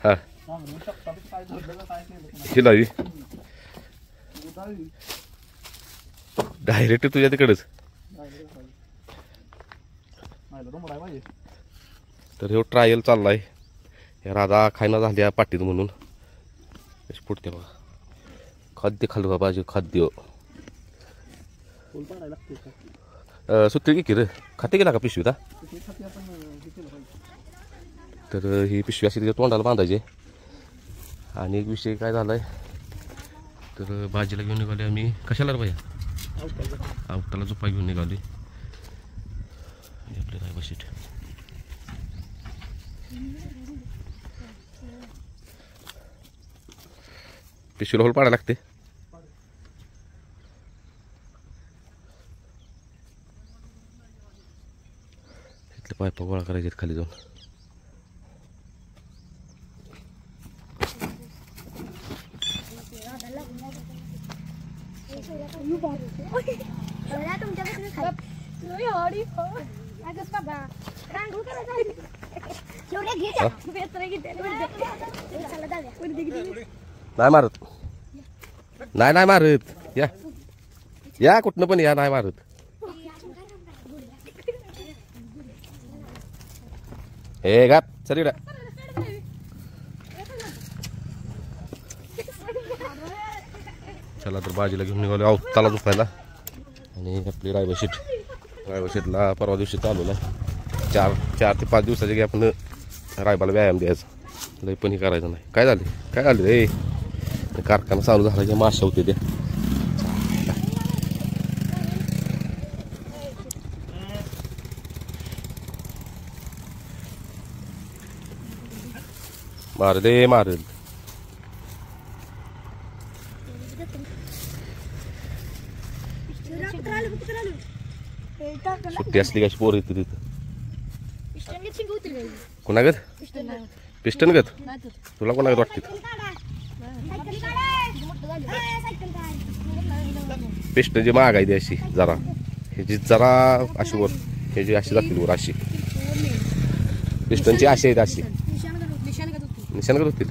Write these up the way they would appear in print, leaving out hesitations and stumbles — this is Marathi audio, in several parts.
हा हिलावी डायरेक्ट तुझ्या तिकडच. तर हे ट्रायल चाललाय. राधा खायना झाल्या पाटीत म्हणून फुटते बघा. खाद्य खाल्लं का पाहिजे खाद्य. सुट्टी की रे खाते गेला का पिशवीत. तर ही पिशवी अशी तिच्या तोंडाला बांधायची. आणि एक विषय काय झालाय तर भाजीला घेऊन निघाले आम्ही. कशाला रे भैया आवताला झोपा घेऊन निघाली. आपले काय बशीट पिशवीला होल पाडायला लागते. इथले पायपा गोळा करायचे खाली जाऊन. नाही मारत नाही मारत. या या कुठनं पण या नाही मारत. हे गा चल इकडे. चला तर बाजीला घेऊन निघालो आवताला झोपायला. आणि आपली रायबशीटला परवा दिवशी चालवला. 4 ते 5 दिवसाच्या गॅपनं रायबाला व्यायाम द्यायचा. लई पण हे करायचं नाही. काय झालं रे कारखाना चालू झाला की माशा होते त्या. मार सुट्टी असली कशी पोर येते तिथं. कोणागत पिस्टन गत तुला कोणागत वाटते. पिस्टनची महाग आहे ती अशी जरा. ह्याची जरा अशी वर ह्याची अशी जातील वर अशी. पिस्टनची अशी आहेत अशी निशाणगत होतील.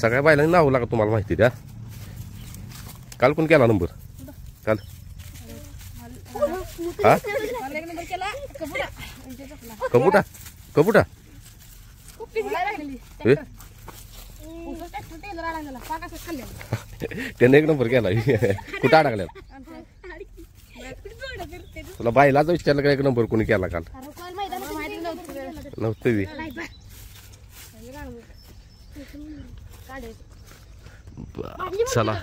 सगळ्या बायलांनी नाव लागा तुम्हाला माहिती द्या. काल कोण केला नंबर काल हा कपुटा त्याने एक नंबर केला. कुठं अडकल्या तुला बायलाच विचारलं का एक नंबर कोणी केला काल नव्हतं. चला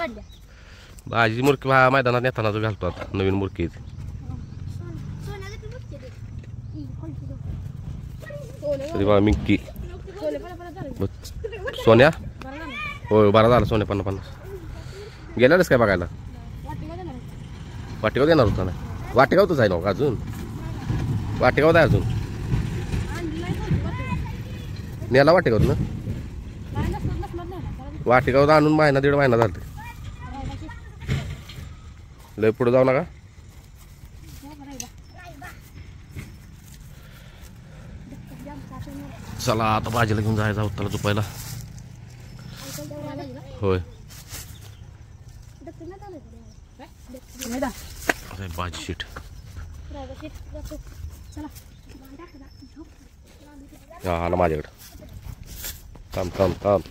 भाजी मुरकी मैदानात येताना जो घालतो आता नवीन मुरकी. तरी बघा मिंकी सोन्या होय बरा झाला. सोन्या 50 गेल्यास काय बघायला. वाटेगाव देणार होता ना. वाटेगाव तर जाय ना का अजून. वाटेगाव आहे अजून नेला वाटेगाव ना. वाटेगाव आणून महिना 1.5 महिना झाला. लय पुढे जाऊ नका. चला आता भाजीला घेऊन जायचं आवताला झोपायला. होय अरे भाजी शीट हा ना माझ्याकडं. थांब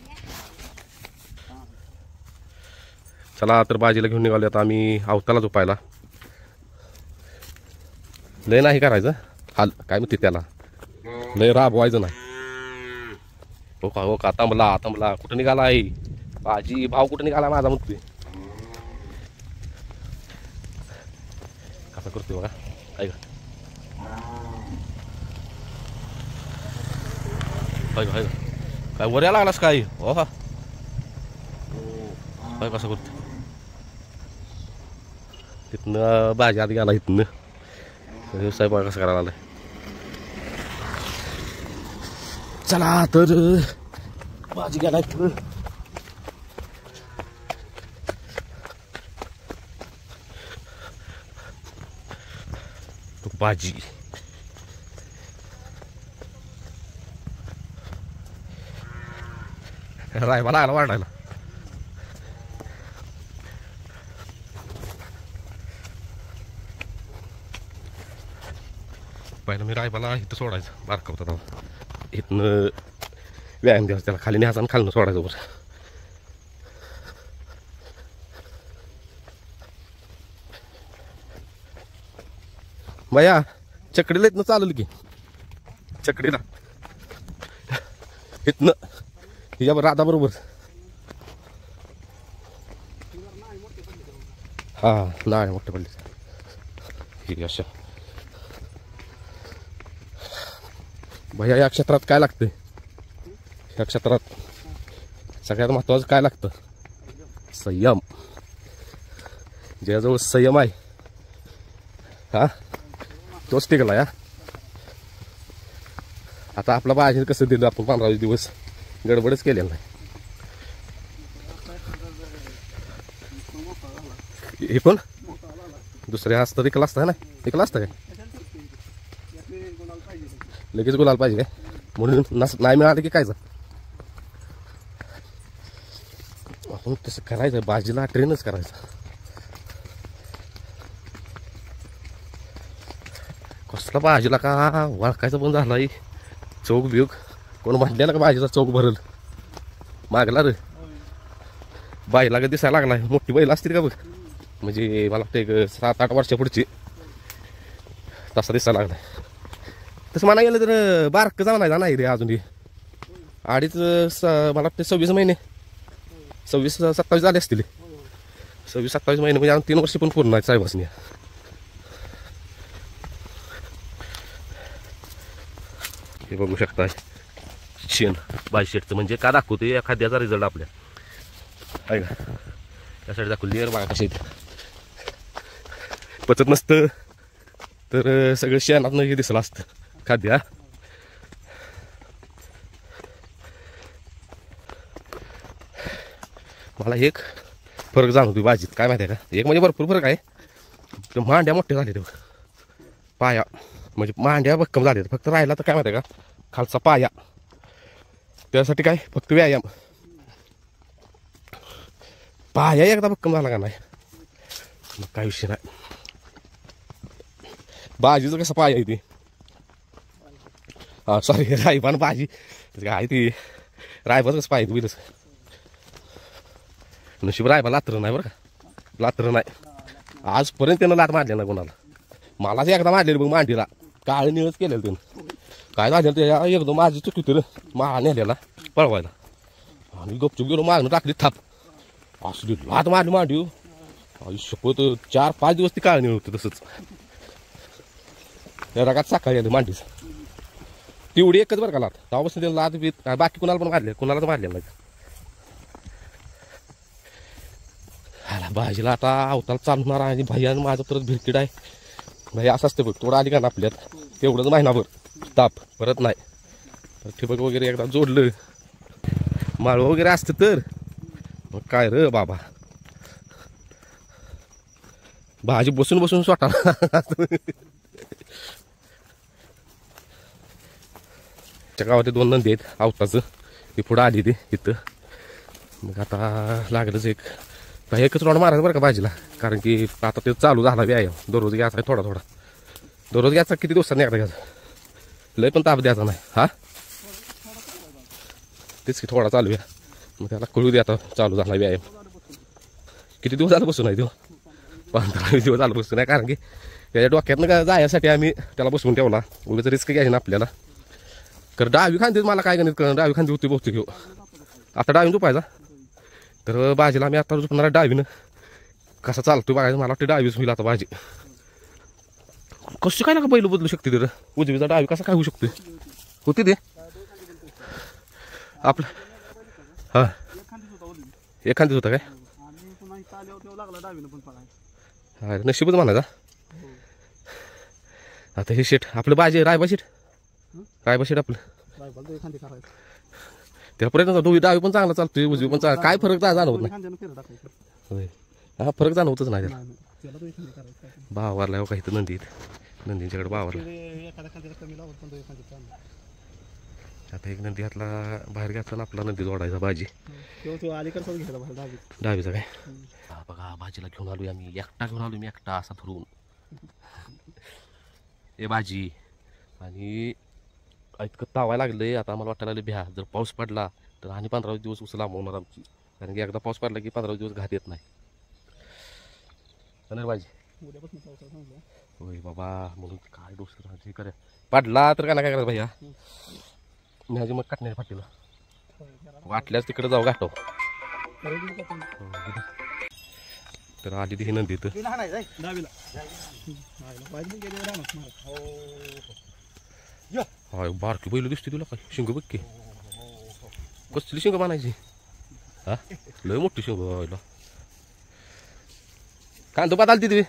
चला तर भाजीला घेऊन निघालो आता आम्ही आवताला झोपायला. लय नाही करायचं हाल काय म्हणते त्याला. लय राबवायचं नाही. हो का तांबला कुठं निघाला आहे भाजी. भाव कुठं निघाला माझा म्हणतोय. कसा करतोय बघा ऐका. काय वर यायला लागलास काय. हो हा काय कसं करतो. तिथनं भाजी आत गेला. इथनं व्यवसाय बघा कसा करायला आलाय. चला तर भाजी गेला. भाजी रायबा लागला वाढायला. पहिलं मी रायबाला इथं सोडायचं बारका होता तेव्हा. इथनं व्यायाम द्यायचा त्याला, खाली न्यायचा आणि खालनं सोडायचं बरं. बाया चकडीला इथनं चालेल की, चकडीला इथनं हिच्या राधा बरोबर. हा नाही मोठे पडले ही अशा. भैया या क्षेत्रात काय लागतंय? या क्षेत्रात सगळ्यात महत्वाचं काय लागतं? संयम. ज्याजवळ संयम आहे हा तोच टिकला. या आता आपला बाजीने कसं दिलं आपण 15 दिवस गडबडच केलेलं नाही. हे पण दुसऱ्या असतं टिकला असतं ना, टिकला असतं काय लगेच गुलाल पाहिजे काय म्हणून नाही मिळालं की कायचं आपण तसं करायचं. बाजीला ट्रेनच करायचं. कसला बाजीला का वळखायचं पण झाला. चौक बिऊक कोण म्हटलेला का बाजीचा चौक भरल मागला रे. बाईला का दिसायला लागलाय. मोठी बैल असतील का बघ, म्हणजे मला वाटतं एक 7-8 वर्षा पुढची तसा दिसायला लागलाय. तसं म्हणा गेलं तर बारकं जाणार नाही रे अजून. 2.5 मला वाटतं 26 महिने 26-27 झाले असतील. 26-27 महिने म्हणजे अजून 3 वर्ष पण पूर्ण आहेत साहेबासनी. हे बघू शकता शेण बायशेटचं म्हणजे का दाखवते एखाद्याचा रिझल्ट आपल्या आहे का. त्यासाठी दाखवली लेअर बघा कशी पचत नसतं तर सगळं शेणातनं हे दिसलं असतं खाद्य. मला एक फरक जाणवतो भाजीत काय माहिती आहे का. एक म्हणजे भरपूर फरक आहे. तर मांड्या मोठ्या झाले तेव्हा पाया म्हणजे मांड्या भक्कम झाले. फक्त राहिला तर काय माहिती आहे का खालचा पाया. त्यासाठी काय फक्त व्यायाम. पाया एकदा भक्कम झाला का नाही मग काय विषय नाही. भाजीचं कसं पाया आहे ती. हा सॉरी रायबान भाजी काय ती रायबाच कसं पाहिजे बिलच. नशीब रायबा लात्र नाही बरं का. लात्र नाही आजपर्यंत त्यानं लात मारले ना कोणाला. मलाच एकदा मारलेली बघ मांडीला काळ निळच केलेलं त्यानं. काय झालं त्याच्या एकदम माझी चुकी तर माळा नेलेला पळवायला आणि गपचूप गेलो मागणं टाकली थाप. असली लात मारली मांडी शपथ 4-5 दिवस ती काळ निळ होतं तसंच. त्या रगात सकाळी आली मांडीच तेवढी एकच बरं का लात. तेव्हापासून त्याला लात बीत बाकी कुणाला पण मारले कुणालाच मारले नाही. हाला भाजीला आता अवतार चालणार आहे. भैयानं माझं परत भिरकीड आहे. भाई असं असतं बघ थोडं आली का ना आपल्यात तेवढंच महिनाभर ताप परत नाही. ठिबक वगैरे एकदा जोडलं माळवं वगैरे असतं तर मग काय र बाबा. भाजी बसून बसून स्वतः गावात 2 नंदी आहेत आवताचं. ती पुढं आली ती इथं. मग आता लागलंच एक काही एकच रोड मारायचं बरं का भाजीला. कारण की आता ते चालू झाला व्यायाम. दररोज घ्यायचा थोडा थोडा. दररोज घ्यायचा किती दिवसांनी एकदा घ्यायचा. लय पण ताप द्यायचा नाही. हा तेच की थोडा चालू आहे. मग त्याला कळू दे आता चालू झाला व्यायाम. किती दिवस झालं बसून आहे तो 15-20 दिवस झालं बसून आहे. कारण की त्याच्या डोक्यातनं का जायसाठी आम्ही त्याला बसवून ठेवला. उगाच रिस्क घ्यायची ना आपल्याला. तर डावी खांदी मला काय गणित कळलं. डावी खांदी होती बहुतेक घेऊ आता डावीन झोपायचा. तर भाजीला आम्ही आता झोपणार डावीनं. कसा चालतो बघायचं. मला वाटतं डावीच होईल आता भाजी. कशी काय ना का बैल बदलू शकते तर उजवीचा डावी कसा काय होऊ शकते. होती ते आपलं हा एखादीच होता काय हा नशीबच म्हणायचा. आता हे शेट आपलं भाजी रायबा शेट आपलं त्या प्रयत्न दोघी डावी पण चांगला चालतोय उजवी पण चांगला. काय फरक जाणवत नाही. हा फरक जाणवतच नाही त्याला. भावारला काही तर नंदीत नंदींच्याकडे भावारला आता एक नंदी घातला बाहेर घ्यायचा ना आपला नंदी जोडायचा भाजी डावीचा काय हा बघा भाजीला घेऊन आलो आम्ही एकटा घेऊन आलो मी एकटा असा धरून हे भाजी आणि इतकं तावायला लागले आता आम्हाला वाटायला लागले भ्या जर पाऊस पडला तर आणि 15 दिवस उचल लांबवणार आमची कारण की एकदा पाऊस पडला की 15 दिवस घात येत नाही भाजी होय बाबा म्हणून काय डोसर हे करे पडला तर काय ना काय करायचं भैया न्यायची मग काटणार फाटीला वाटल्याच तिकडे जाऊ गाठव तर आली ती नंदी तर बारकी बैल दिसते तुला काय शिंग बघ की कसली शिंग बांधायची हा लय मोठी शिंग व्हायला कांदो पात आली तुम्ही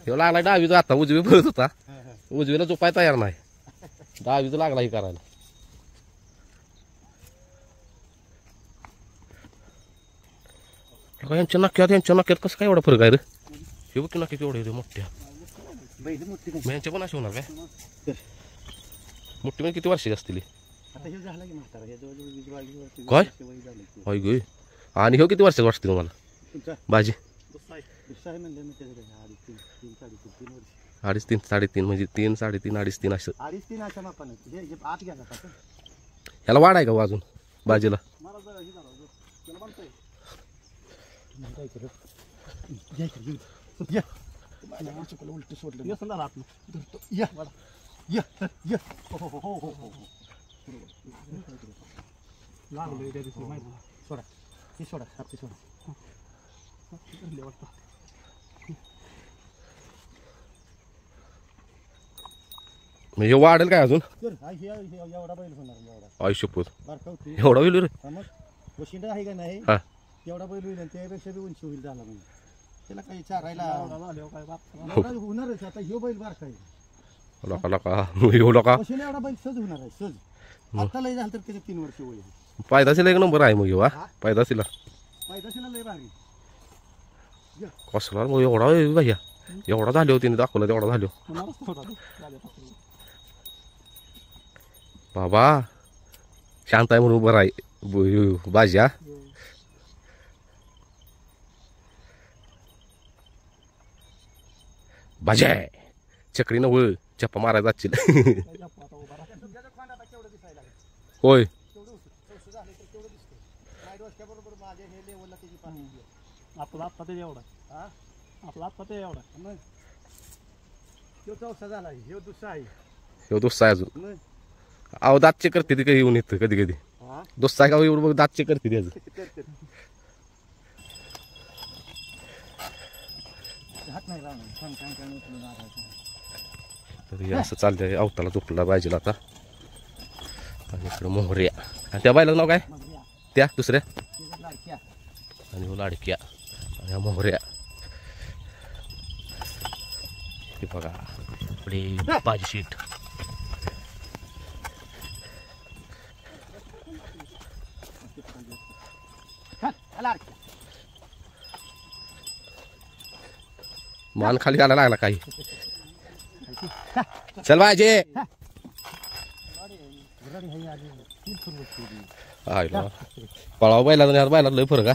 तेव्हा लागला डावीचा आता उजवी भरत होता उजवीला झोपाय तयार नाही डावीचा लागला ही करायला यांच्या नाक्यात कसं काय एवढा फरक आहे रे हे बघ नाक्यात एवढे रे मोठ्या यांच्या पण असे होणार काय मोठी म्हणजे किती वर्षाची असतील काय होय गे आणि हे किती वर्षाचं वाटते तुम्हाला भाजी 2.5 3 3.5 म्हणजे 3 3.5 2.5 असं ह्याला वाढ आहे का अजून भाजीला उलट सोडलं म्हणजे वाढेल काय अजून आयुष्यपूर एवढा होईल रे आहे का नाही एवढा बैल होईल त्यापेक्षा बी उंची होईल झाला म्हणजे त्याला काही चारायला होणारच आता ह्यो बैल बारका आहे एवढा बैल सहज होणार आहे सहज आता लय झालं तर त्याचे 3 वर्ष होईल पायदाशीला एक नंबर आहे मग पायदाशीला लय भारी कसला मग एवढा भैया एवढा झाले होते दाखवलं तेवढा झालो बाबा शांत आहे म्हणून बरं आहे भाजी हा भाजी चक्री नवळ चप्पा मारायचा आजची होय दुसरा आहे अजून अहो दात चेक करते ती काही येऊन येतं कधी कधी दुसरा आहे का एवढं बघ दात चेक करते त्याचं तर हे असं चालतंय अवताला झोपला पाहिजे आता आणि इकडं मोहऱ्या आणि त्या बायलाचं नाव काय त्या दुसऱ्या आणि हो लाडक्या आणि ह्या मोहऱ्या हे बघा आपली भाजी शीट मान खाली घालायला लागला काही चल भाजी पळाव बैला बैला लय फरक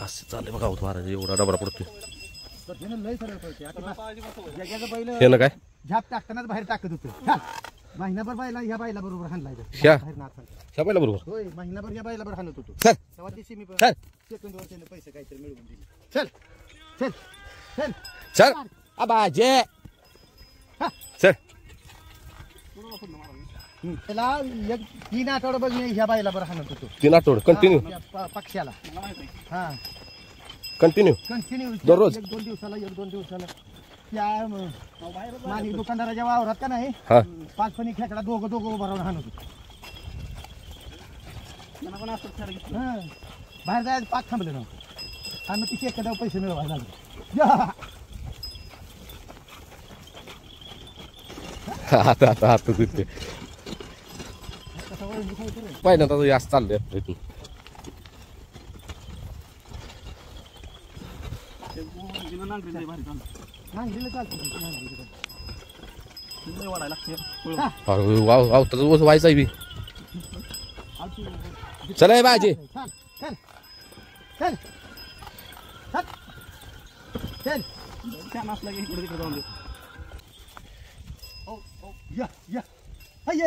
असं चाललंय बघा महाराज एवढा डबरा पडतो हे ना काय झाप टाकतानाच बाहेर टाकत होतो महिनाभर बायला ह्या बायला बरोबर हाणलाय ह्या बैला बरोबर होय महिनाभर ह्या बायला बरोबर हाणत होतो चल तेव्हा दिवशी मी चल सेकंदवर त्याने पैसे काहीतरी मिळवून दिले चल चल चल चल आबाजे चल त्याला एक 3 आठवड्याभर मी ह्या बायला बरोबर हाणत होतो 3 आठवडे कंटिन्यू पक्षाला हा कंटिन्यू दररोज 1-2 दिवसाला 1-2 दिवसाला त्या मालिक दुकानदाराच्या वावरात का नाही 5 फणी खेकडा दोघं उभा राहून हाणत होतो बाहेर जायचं पाच थांबले ना आणि मग तिथे एखाद्या पैसे मिळवायला लागले आता तिथे पहिल्यांदा असं चाललंय नांगरीला चालतं नांगरीला. अरे वाव अवताला ऊस व्हायचा बी. चला हे बाजी चल चल चल चल छान असला की इकडे तिकडे जाऊन दे. ओ ओ या या हाय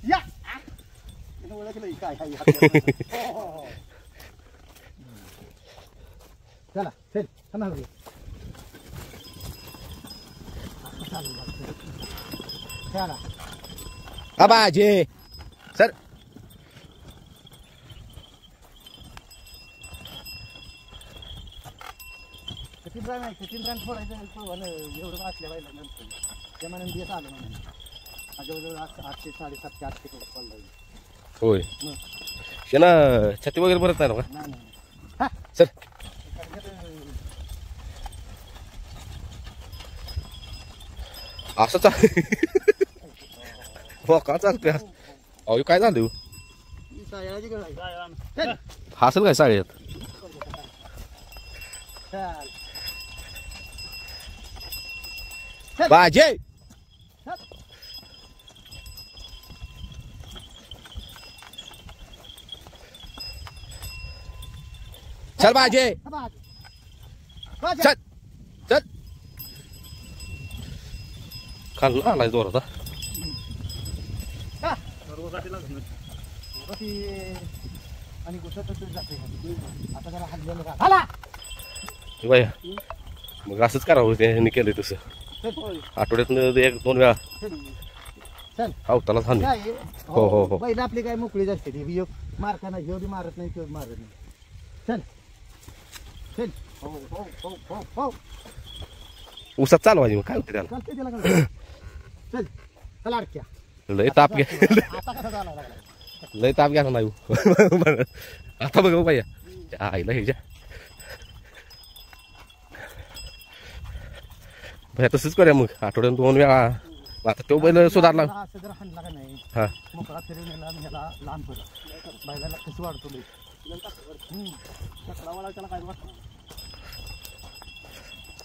या ओळखलं काय हाय. चला चल थांबा चला बाजी सर. कठीण रान फोडायचं एवढं वाचल्या पाहिजे नंतर त्या मनाने दिवस आलं म्हणून जवळजवळ 800 750 800 पडलं. होय शेना छाती वगैरे भरत नाही ना का सर. असं चाल हो का चालतंय. अहो काय झालं हसल काय साड्यात. बाजे चल बाजे चल चल. खाल आलाय जोरात. आणि घुसतच जाते आता जरा हल्लेलं आला बाया. मग असंच करावं त्यांनी केलंय तसं. आठवड्यातनं 1-2 वेळा चल अवताला थांबले. काय हो हो हो पहिलं आपली काय मोकळी असते ती मारका नाही जेवढी मारत नाही तेवढी मारत नाही. चल चल हो हो हो हो हो उसात चालवायची मग काय होते त्याला. चालते त्याला काय. चल चला अडक्या लय ताप घ्या. आता कसा झाला लागला. लय ताप घ्या नाही आता बघ बाया आईला ह्याच्या भया तसंच करूया मग आठवड्यात 2 वेळा. आता तो बैल सुधारला. असं जर हाणला का नाही हा मोकळा फिरून याला ह्याला लहान पडला बैलाला कसं वाढतो लई.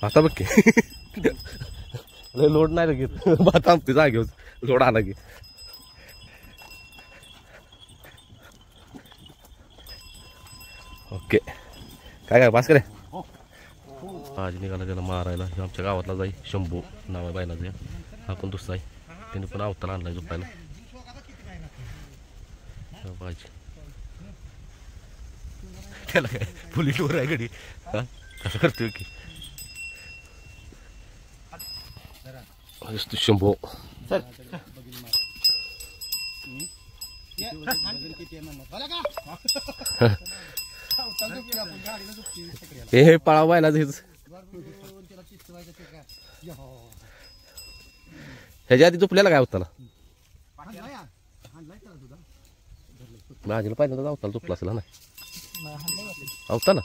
आता बघ की लय लोड नाही लागेल. भात आमची जागेवर लोड आला की. ओके काय काय पास करे. आज निघाला त्याला मारायला. आमच्या गावातला जाई शंभू नाव आहे बायला. हा पण दुसरा आहे त्याने पण अवताला आणलाय झोपायला. पाहिजे त्याला काय पोलीस वर आहे गडी. हा कसं करतोय की शंभू. हे पळाव व्हायला हेच ह्याच्या आधी झोपलेला काय होताला. माझ्याला पाहिजे अवताला झोपला असेल ना. अवताला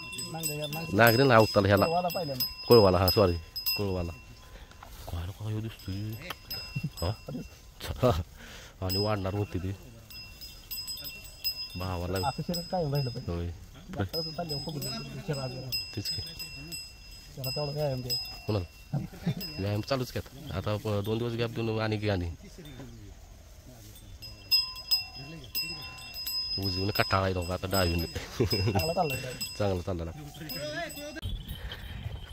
नागरे ना अवताला ह्याला कोळवाला. हा सॉरी कोळवाला काय काय दिसतोय. हा आणि वाढणार होती ती भावाला. होय तेच की कोणाला व्यायाम चालूच की आता 2 दिवस गॅप देऊन आणि गाणी उजवीने कट्टाळा आहे आता डावीने चांगलं चाललं.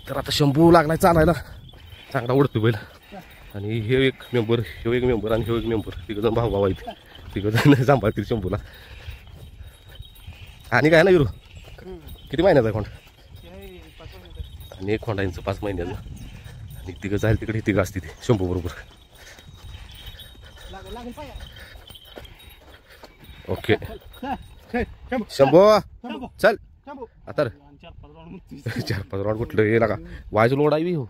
तर आता शंभू लागलाय चालायला. चांगला उडतो बैल. आणि हे एक मेंबर हे एक मेंबर आणि हे एक मेंबर तिकडं भाऊ भाऊ आहेत. तिकडं सांभाळतील शंभूला. आणि काय ना विरू किती महिन्याचा खोंड. आणि एक खोंडांचं 5 महिन्याचं. आणि तिघं जाईल तिकडे तिघं असते ते शंभू बरोबर. ओके शंभू चल आता 4-5 राऊंड कुठलं हे लागा वायचं लोड आहे हो.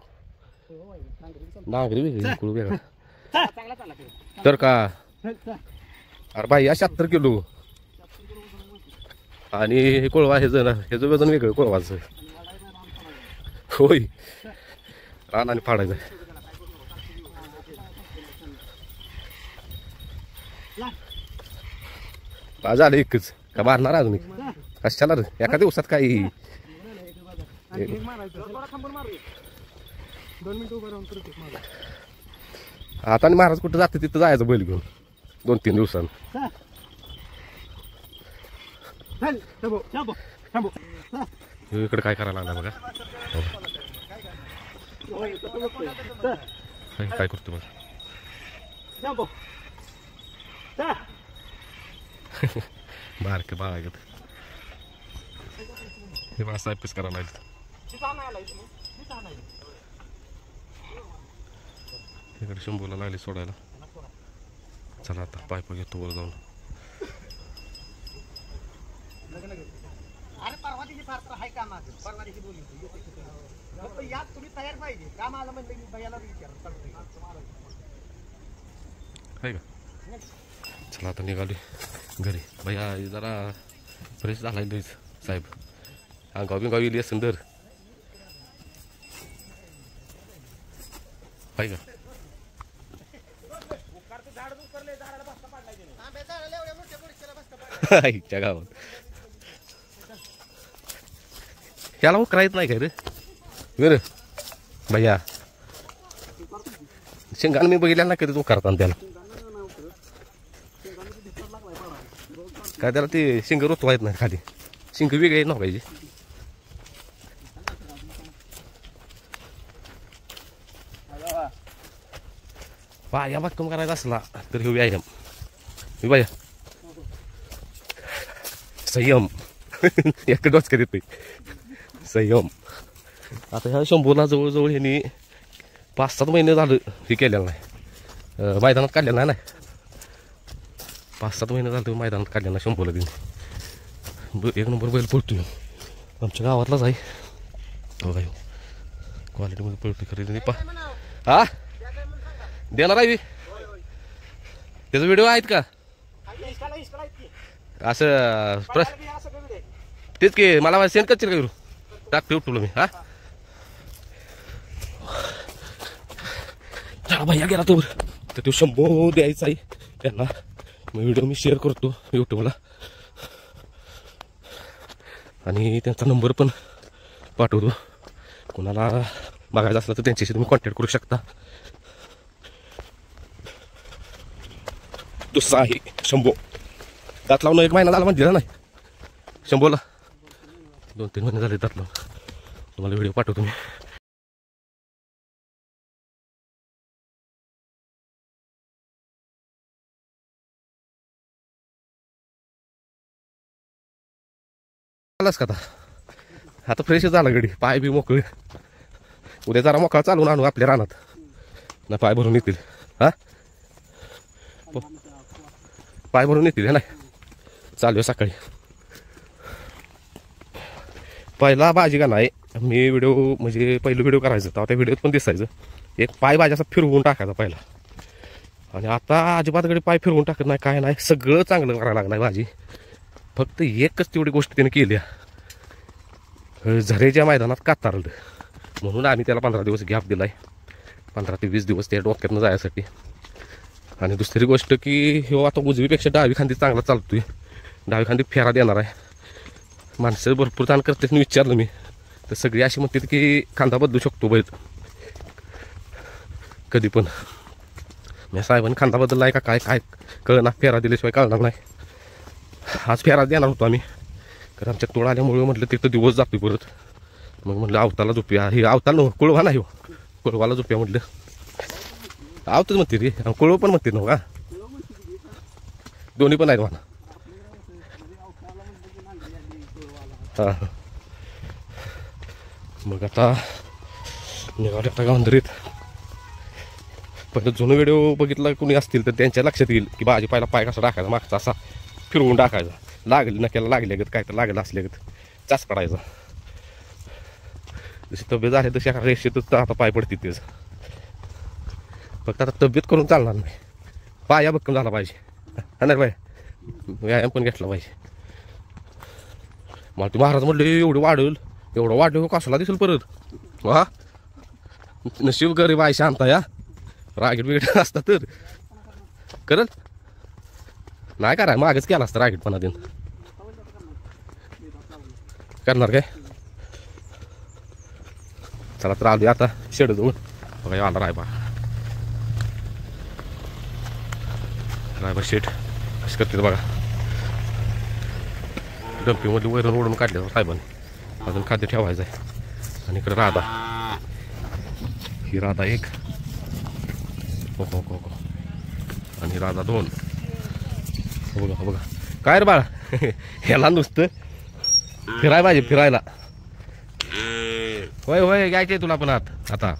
नागरी वेगळी कुळ वेगळा तर का. अरे बाई 76 किलो. आणि हे कोळवा ह्याचं वजन वेगळं कोळवाचं. होय रान आणि फाडायचं. झालं एकच का मारणार अजून कशाला रे एका दिवसात काही. आता आणि महाराज कुठं जाते तिथं जायचं बैल घेऊन 2-3 दिवसांनी. इकडे काय करायला लागला बघा. काय करतो बघा. बारके बाळा हे बघा साहेब करायला लागले. इकडे शंभूला लागली सोडायला. चला आता पायपा घेतो वर जाऊन. अरे परवा दिवशी फार तर आहे काम आहे. परवा दिवशी बोलली फक्त यात तुम्ही तयार पाहिजे. काम आलं म्हणलं की भैयाला विचार. आहे का. चला आता निघाली घरी. भैया जरा फ्रेश झाला लईच साहेब. अंगाव बिंगाव येईल सुंदर आहे का. आईच्या गावात ह्याला करायच नाही काय रे बर भैया. शेंगाने मी बघितल्या ना कधी तो करताना त्याला काय त्याला ते शिंग रोतवायत नाही खाली. शिंग वेगळे न पाहिजे. पाया भक्कम करायचा असला तर हे व्यायाम हे बाया संयम एक डोचका देतोय संयम. आता ह्या शंभूला जवळजवळ ह्यांनी 5-7 महिने झालं हे केलेलं नाही. मैदानात काढलेलं नाही. 5-7 महिने झालं मैदानात काढलेलं नाही शंभूला तिने. 1 नंबर बैल पळतोय. आमच्या गावातलाच आहे. हो काय क्वालिटीमध्ये पळतोय खरेदी पा. हा देणार आहे त्याचा व्हिडिओ आहेत का असं तेच की मला सेंड करशील का करू टाकते उठवलं मी. हा चला भैया गेला तो तर तो 100 द्यायचा आहे त्यांना. मग व्हिडिओ मी शेअर करतो यूट्यूबला आणि त्यांचा नंबर पण पाठवतो. कोणाला बघायचं असलं तर त्यांच्याशी तुम्ही कॉन्टॅक्ट करू शकता. दुसरा आहे शंभू. दात लावून 1 महिना झाला म्हणजे दिला नाही शंभूला. 2-3 महिने झाले दात लावून. तुम्हाला व्हिडिओ पाठवतो मी. आलास का आता फ्रेश झाला गडी. पाय बी मोकळे. उद्या जरा मोकळा चालून आणू आपल्या रानात ना पाय भरून येतील. हा पाय भरून येतील ना. चालू सकाळी पहिला भाजी का नाही मी व्हिडिओ म्हणजे पहिलं व्हिडिओ करायचं तेव्हा त्या व्हिडिओत पण दिसायचं एक पाय भाजी असा फिरवून टाकायचा पहिला. आणि आता अजिबात गडी पाय फिरवून टाकत नाही काय नाही. सगळं चांगलं करायला लागणार भाजी. फक्त एकच तेवढी गोष्ट त्याने केली झरेच्या मैदानात कातारलं म्हणून आम्ही त्याला 15 दिवस गॅप दिलाय. 15 ते 20 दिवस त्या डोक्यातनं जायसाठी. आणि दुसरी गोष्ट की हो आता उजवीपेक्षा डावी खांदी चांगला चालतोय. डावी खांदी फेरा देणार आहे. माणसं भरपूर ताण करते विचारलं मी तर सगळी अशी म्हणतात की खांदा बदलू शकतो बैल कधी पण. मी साहेबांनी खांदा बदललाय का काय काय कळना. फेरा दिल्याशिवाय कळणार नाही. आज फेरा देणार होतो आम्ही कारण आमच्या तोड आल्यामुळे म्हटलं तिथं दिवस जातोय परत. मग म्हटलं आवताला झोपूया. हे आवताला नको कुळवा नाही हो कुळवाला झोपूया म्हटलं. आवतच म्हणते रे कुळव पण म्हणते ना का दोन्ही पण आहेत म्हणा. हां मग आता निघाले आता गांधरीत. पहिलं जुनं व्हिडिओ बघितला कोणी असतील तर त्यांच्या लक्षात येईल की भाजी पायला पाय कसा टाकायचा मागचा असा फिरवून टाकायचा. लागली नक्याला लागल्यागत काय तर लागलं असल्यागत चाच पडायचा. जशी तब्येत झाली तशी एका रेषेतच आता पाय पडते तेच. फक्त आता तब्येत करून चालणार नाही. पाया भक्कम झाला पाहिजे. नाही बाय व्यायाम पण घेतला पाहिजे. मला ते महाराज म्हटले एवढं वाढेल एवढं वाढलं कशाला दिसेल परत. वा नशीब गरीब आहे शांत या रागीट बिगीट असता तर करल नाही कराय मागच केला असतं रागीटपणा दिन करणार काय. चला तर आलो आता शेड जवळ बघा आला रायबा शेट कशी करते बघा डम्पिंगमध्ये वैरण ओढून काढले साहेबांनी अजून खाद्य ठेवायचं आहे आणि इकडे राधा ही राधा एक हो हो हो हो आणि राधा 2 बघा बघा काय रे बाळा ह्याला नुसतं फिरायला पाहिजे फिरायला होय होय घ्यायचे तुला पण आता